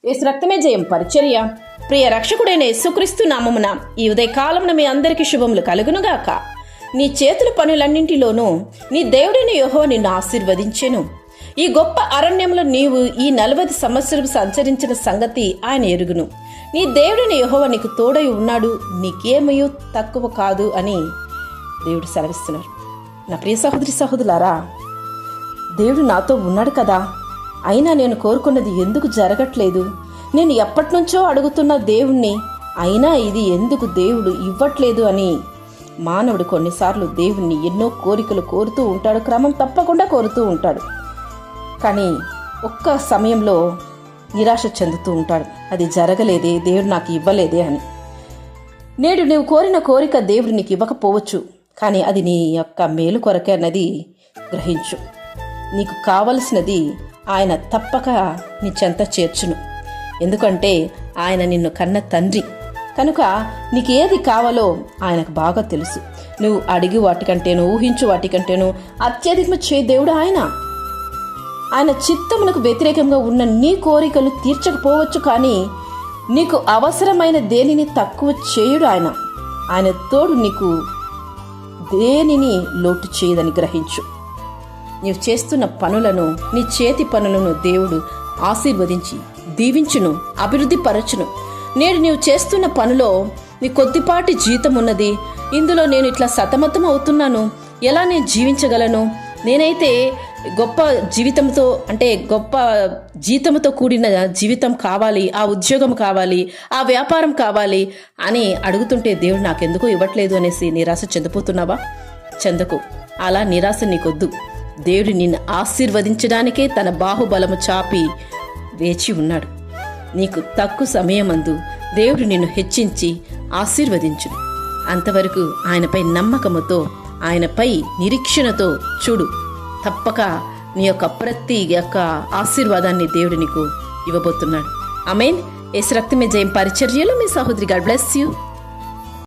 యేసు రక్తమే జయం పరిచర్య. ప్రియ రక్షకుడైన యేసుక్రీస్తు నామమున ఈ ఉదయకాలమున మీ అందరికీ శుభములు కలుగునుగాక. నీ చేతుల పనులన్నింటిలోనూ నీ దేవుడైన యెహోవా నిన్ను ఆశీర్వదించెను. ఈ గొప్ప అరణ్యంలో నీవు ఈ 40 సంవత్సరం సంచరించిన సంగతి ఆయన ఎరుగును. నీ దేవుడైన యెహోవా నీకు తోడై ఉన్నాడు, నీకేమయో తక్కువ కాదు అని దేవుడు సెలవిస్తున్నారు. నా ప్రియ సహోదరి సహోదరులారా, దేవుడు నాతో ఉన్నాడు కదా, అయినా నేను కోరుకున్నది ఎందుకు జరగట్లేదు? నేను ఎప్పటినుంచో అడుగుతున్న దేవుణ్ణి, అయినా ఇది ఎందుకు దేవుడు ఇవ్వట్లేదు అని మానవుడు కొన్నిసార్లు దేవుణ్ణి ఎన్నో కోరికలు కోరుతూ ఉంటాడు, క్రమం తప్పకుండా కోరుతూ ఉంటాడు. కానీ ఒక్క సమయంలో నిరాశ చెందుతూ ఉంటాడు, అది జరగలేదే, దేవుడు నాకు ఇవ్వలేదే అని. నేడు నీవు కోరిన కోరిక దేవుడు నీకు ఇవ్వకపోవచ్చు, కానీ అది నీ యొక్క మేలు కొరకే అన్నది గ్రహించు. నీకు కావలసినది ఆయన తప్పక నీ చెంత చేర్చును. ఎందుకంటే ఆయన నిన్ను కన్న తండ్రి కనుక నీకు ఏది కావాలో ఆయనకు బాగా తెలుసు. నువ్వు అడిగి వాటికంటేను, ఊహించు వాటికంటేను అత్యధికము చే దేవుడు ఆయన చిత్తమునకు వ్యతిరేకంగా ఉన్న నీ కోరికలు తీర్చకపోవచ్చు, కానీ నీకు అవసరమైన దేనిని తక్కువ చేయుడు ఆయన తోడు నీకు దేనిని లోటు చేయదని గ్రహించు. నీవు చేస్తున్న పనులను, నీ చేతి పనులను దేవుడు ఆశీర్వదించి దీవించును, అభివృద్ధి పరచును. నేడు నీవు చేస్తున్న పనిలో నీ కొద్దిపాటి జీతం ఉన్నది, ఇందులో నేను ఇట్లా సతమతం అవుతున్నాను, ఎలా నేను జీవించగలను? నేనైతే గొప్ప జీవితంతో గొప్ప జీతంతో కూడిన జీవితం కావాలి, ఆ ఉద్యోగం కావాలి, ఆ వ్యాపారం కావాలి అని అడుగుతుంటే దేవుడు నాకెందుకో ఇవ్వట్లేదు అనేసి నిరాశ చెందిపోతున్నావా? చెందకు. అలా నిరాశ నీకొద్దు. దేవుడు నిన్ను ఆశీర్వదించడానికే తన బాహుబలము చాపి వేచి ఉన్నాడు. నీకు తక్కువ సమయమందు దేవుడు నిన్ను హెచ్చించి ఆశీర్వదించును. అంతవరకు ఆయనపై నమ్మకముతో, ఆయనపై నిరీక్షణతో చూడు. తప్పక నీ యొక్క ప్రతి ఆశీర్వాదాన్ని దేవుడు నీకు ఇవ్వబోతున్నాడు. ఆమేన్. యేసు రక్తమే జయం పరిచర్యలో మీ సహోదరి. God bless you.